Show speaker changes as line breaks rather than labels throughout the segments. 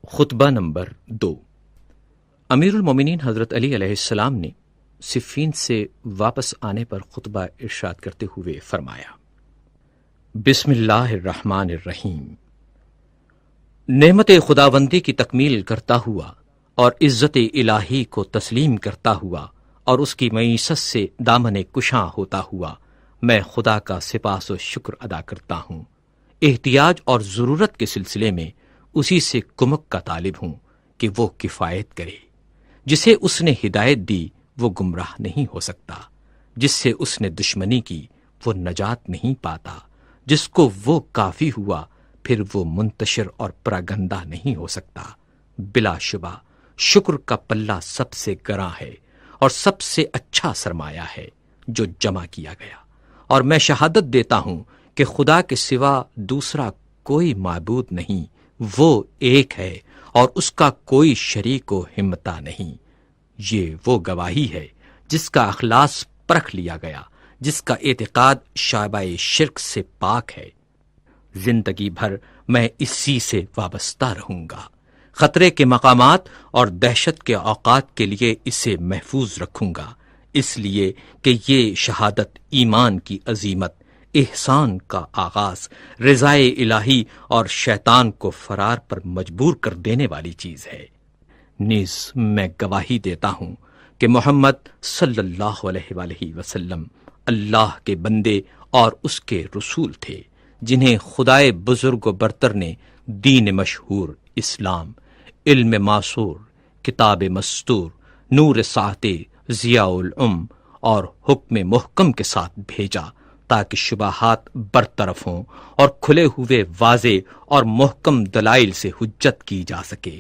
خطبہ نمبر 2۔ امیر المومنین حضرت علی علیہ السلام نے صفین سے واپس آنے پر خطبہ ارشاد کرتے ہوئے فرمایا: بسم اللہ الرحمن الرحیم۔ نعمت خداوندی کی تکمیل کرتا ہوا اور عزت الہی کو تسلیم کرتا ہوا اور اس کی معیشت سے دامن کشاں ہوتا ہوا میں خدا کا سپاس و شکر ادا کرتا ہوں۔ احتیاج اور ضرورت کے سلسلے میں اسی سے کمک کا طالب ہوں کہ وہ کفایت کرے۔ جسے اس نے ہدایت دی وہ گمراہ نہیں ہو سکتا، جس سے اس نے دشمنی کی وہ نجات نہیں پاتا، جس کو وہ کافی ہوا پھر وہ منتشر اور پراگندہ نہیں ہو سکتا۔ بلا شبہ شکر کا پلہ سب سے گراں ہے اور سب سے اچھا سرمایہ ہے جو جمع کیا گیا، اور میں شہادت دیتا ہوں کہ خدا کے سوا دوسرا کوئی معبود نہیں، وہ ایک ہے اور اس کا کوئی شریک و ہمتا نہیں۔ یہ وہ گواہی ہے جس کا اخلاص پرکھ لیا گیا، جس کا اعتقاد شعبہ شرک سے پاک ہے۔ زندگی بھر میں اسی سے وابستہ رہوں گا، خطرے کے مقامات اور دہشت کے اوقات کے لیے اسے محفوظ رکھوں گا، اس لیے کہ یہ شہادت ایمان کی عظیمت، احسان کا آغاز، رضائے الہی اور شیطان کو فرار پر مجبور کر دینے والی چیز ہے۔ نیز میں گواہی دیتا ہوں کہ محمد صلی اللہ علیہ وآلہ وسلم اللہ کے بندے اور اس کے رسول تھے، جنہیں خدائے بزرگ و برتر نے دین مشہور اسلام، علم معصور، کتاب مستور، نور ساطع، ضیاء العم اور حکم محکم کے ساتھ بھیجا تاکہ شبہات برطرف ہوں اور کھلے ہوئے واضح اور محکم دلائل سے حجت کی جا سکے۔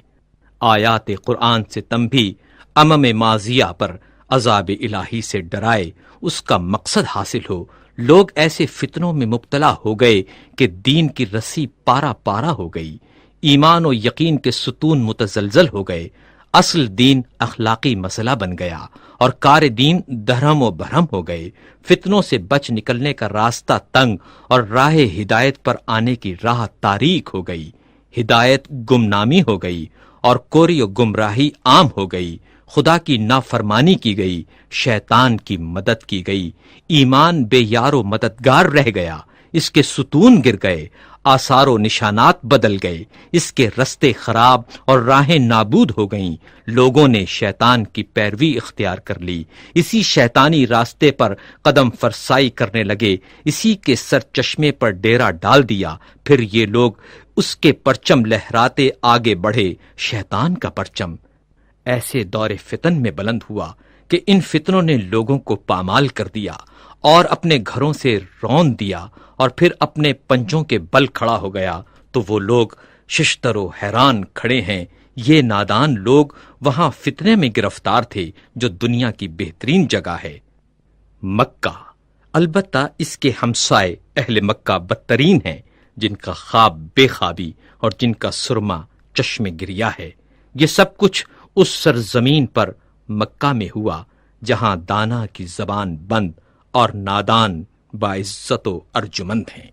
آیات قرآن سے تنبیہ امم ماضیہ پر عذاب الہی سے ڈرائے، اس کا مقصد حاصل ہو۔ لوگ ایسے فتنوں میں مبتلا ہو گئے کہ دین کی رسی پارا پارا ہو گئی، ایمان و یقین کے ستون متزلزل ہو گئے، اصل دین اخلاقی مسئلہ بن گیا اور کار دین دھرم و بھرم ہو گئے۔ فتنوں سے بچ نکلنے کا راستہ تنگ اور راہ ہدایت پر آنے کی راہ تاریک ہو گئی۔ ہدایت گمنامی ہو گئی اور کوری و گمراہی عام ہو گئی۔ خدا کی نافرمانی کی گئی، شیطان کی مدد کی گئی، ایمان بے یار و مددگار رہ گیا، اس کے ستون گر گئے، آثار و نشانات بدل گئے، اس کے رستے خراب اور راہیں نابود ہو گئیں۔ لوگوں نے شیطان کی پیروی اختیار کر لی، اسی شیطانی راستے پر قدم فرسائی کرنے لگے، اسی کے سر چشمے پر ڈیرا ڈال دیا۔ پھر یہ لوگ اس کے پرچم لہراتے آگے بڑھے، شیطان کا پرچم ایسے دور فتن میں بلند ہوا کہ ان فتنوں نے لوگوں کو پامال کر دیا اور اپنے گھروں سے رون دیا، اور پھر اپنے پنجوں کے بل کھڑا ہو گیا۔ تو وہ لوگ ششتر و حیران کھڑے ہیں، یہ نادان لوگ وہاں فتنے میں گرفتار تھے جو دنیا کی بہترین جگہ ہے، مکہ۔ البتہ اس کے ہمسائے اہل مکہ بدترین ہیں، جن کا خواب بے خوابی اور جن کا سرما چشم گریا ہے۔ یہ سب کچھ اس سرزمین پر مکہ میں ہوا جہاں دانا کی زبان بند اور نادان باعزت و ارجمند ہیں۔